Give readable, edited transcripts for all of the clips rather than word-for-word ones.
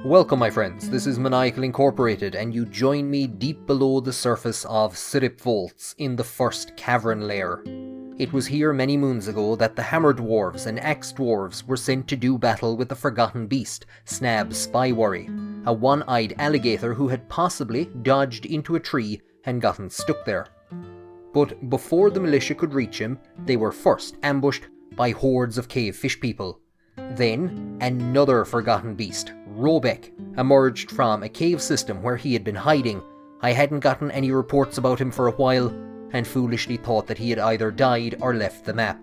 Welcome my friends, this is Maniacal Incorporated and you join me deep below the surface of Syrupvaults in the first cavern lair. It was here many moons ago that the Hammer Dwarves and Axe Dwarves were sent to do battle with the forgotten beast, Snab Spyworry, a one-eyed alligator who had possibly dodged into a tree and gotten stuck there. But before the militia could reach him, they were first ambushed by hordes of cave fish people. Then, another forgotten beast, Robec, emerged from a cave system where he had been hiding. I hadn't gotten any reports about him for a while, and foolishly thought that he had either died or left the map.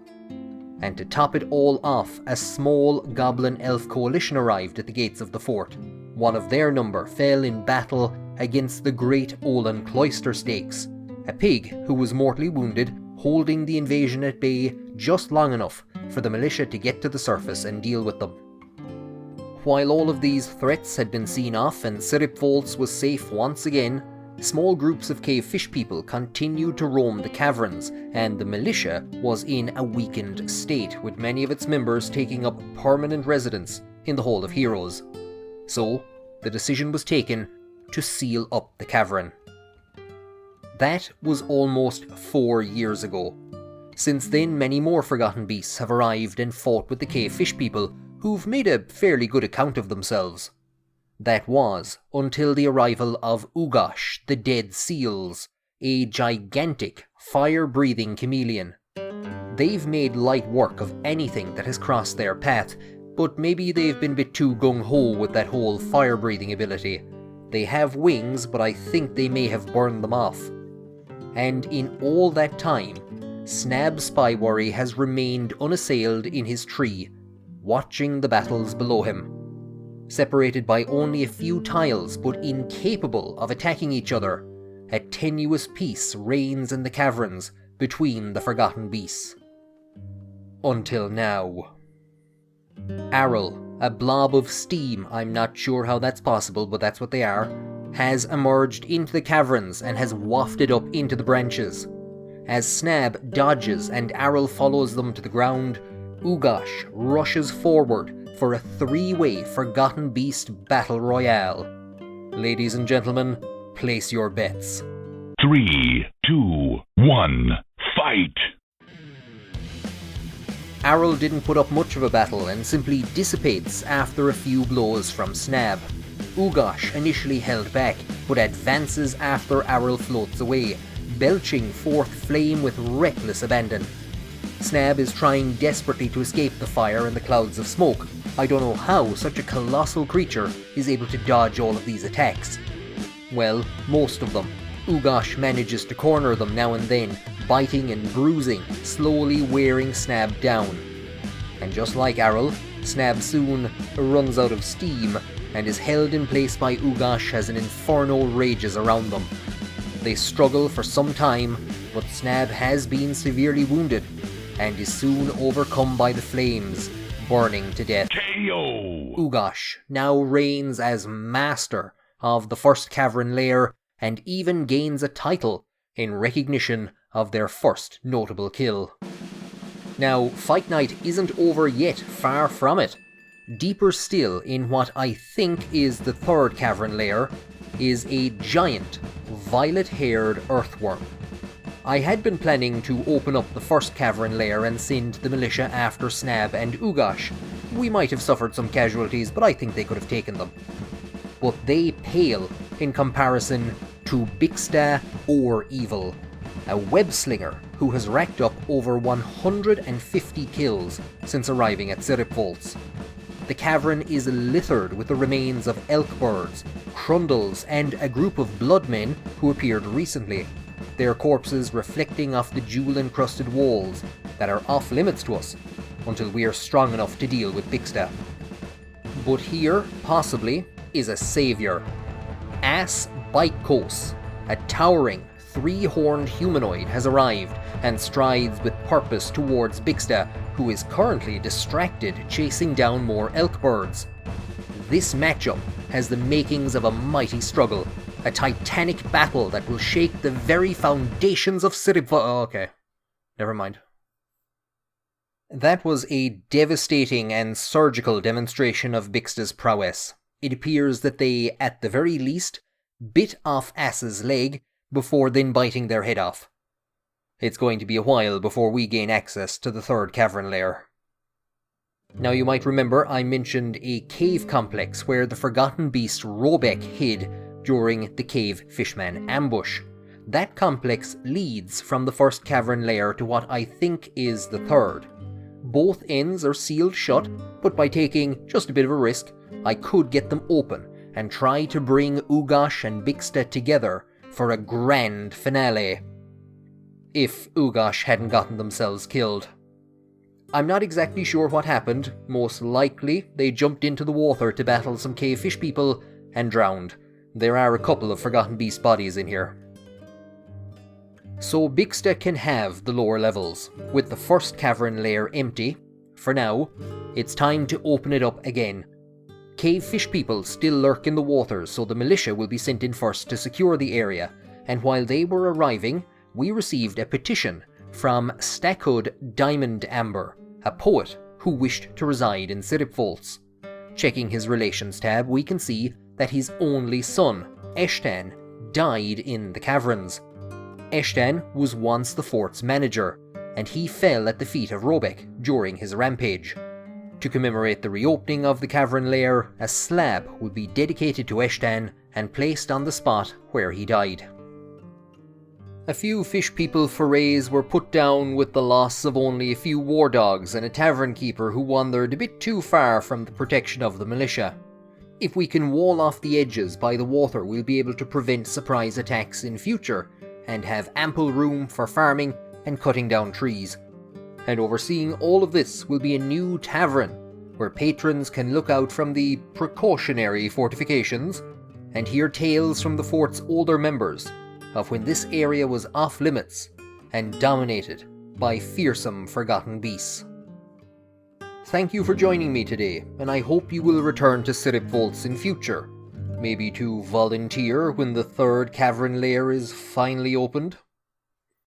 And to top it all off, a small goblin elf coalition arrived at the gates of the fort. One of their number fell in battle against the great Olin Cloister Stakes, a pig who was mortally wounded, holding the invasion at bay just long enough for the militia to get to the surface and deal with them. While all of these threats had been seen off and Syrupvaults was safe once again, small groups of cave fish people continued to roam the caverns, and the militia was in a weakened state, with many of its members taking up permanent residence in the Hall of Heroes. So, the decision was taken to seal up the cavern. That was almost 4 years ago. Since then, many more forgotten beasts have arrived and fought with the cave fish people, who've made a fairly good account of themselves. That was until the arrival of Ugash, the Dead Seals, a gigantic, fire-breathing chameleon. They've made light work of anything that has crossed their path, but maybe they've been a bit too gung-ho with that whole fire-breathing ability. They have wings, but I think they may have burned them off. And in all that time, Snab Spyworry has remained unassailed in his tree, watching the battles below him. Separated by only a few tiles, but incapable of attacking each other, a tenuous peace reigns in the caverns between the forgotten beasts. Until now. Arrel, a blob of steam, I'm not sure how that's possible, but that's what they are, has emerged into the caverns and has wafted up into the branches. As Snab dodges and Arrel follows them to the ground, Ugash rushes forward for a three-way Forgotten Beast Battle Royale. Ladies and gentlemen, place your bets. 3, 2, 1, fight! Arrel didn't put up much of a battle and simply dissipates after a few blows from Snab. Ugash initially held back, but advances after Arrel floats away, belching forth flame with reckless abandon. Snab is trying desperately to escape the fire and the clouds of smoke. I don't know how such a colossal creature is able to dodge all of these attacks. Well, most of them. Ugash manages to corner them now and then, biting and bruising, slowly wearing Snab down. And just like Arrel, Snab soon runs out of steam and is held in place by Ugash as an inferno rages around them. They struggle for some time, but Snab has been severely wounded and is soon overcome by the flames, burning to death. KO! Ugash now reigns as master of the first cavern lair and even gains a title in recognition of their first notable kill. Now, Fight Night isn't over yet, far from it. Deeper still, in what I think is the third cavern lair, is a giant, violet-haired earthworm. I had been planning to open up the first cavern lair and send the militia after Snab and Ugash. We might have suffered some casualties, but I think they could have taken them. But they pale in comparison to Bixta or Evil, a web-slinger who has racked up over 150 kills since arriving at Syrupvaults. The cavern is littered with the remains of elk birds, crundles, and a group of bloodmen who appeared recently, their corpses reflecting off the jewel-encrusted walls that are off-limits to us until we are strong enough to deal with Bixta. But here, possibly, is a saviour. Ass Bikekos, a towering, three-horned humanoid, has arrived and strides with purpose towards Bixta, who is currently distracted chasing down more elk birds. This matchup has the makings of a mighty struggle, a titanic battle that will shake the very foundations of Syrupvaults. Okay, never mind. That was a devastating and surgical demonstration of Bixta's prowess. It appears that they, at the very least, bit off Ass's leg before then biting their head off. It's going to be a while before we gain access to the third cavern lair. Now you might remember I mentioned a cave complex where the forgotten beast Robec hid during the cave fishman ambush. That complex leads from the first cavern lair to what I think is the third. Both ends are sealed shut, but by taking just a bit of a risk, I could get them open and try to bring Ugash and Bixta together for a grand finale. If Ugash hadn't gotten themselves killed. I'm not exactly sure what happened. Most likely they jumped into the water to battle some cave fish people and drowned. There are a couple of forgotten beast bodies in here. So Bixta can have the lower levels. With the first cavern lair empty, for now, it's time to open it up again. Cave fish people still lurk in the waters, so the militia will be sent in first to secure the area, and while they were arriving, we received a petition from Stackhood Diamond Amber, a poet who wished to reside in Syrupvaults. Checking his relations tab, we can see that his only son, Eshtan, died in the caverns. Eshtan was once the fort's manager, and he fell at the feet of Robec during his rampage. To commemorate the reopening of the cavern lair, a slab would be dedicated to Eshtan and placed on the spot where he died. A few fish people forays were put down with the loss of only a few war dogs and a tavern keeper who wandered a bit too far from the protection of the militia. If we can wall off the edges by the water, we'll be able to prevent surprise attacks in future and have ample room for farming and cutting down trees. And overseeing all of this will be a new tavern, where patrons can look out from the precautionary fortifications and hear tales from the fort's older members of when this area was off limits and dominated by fearsome forgotten beasts. Thank you for joining me today, and I hope you will return to Syrupvaults in future, maybe to volunteer when the third cavern lair is finally opened.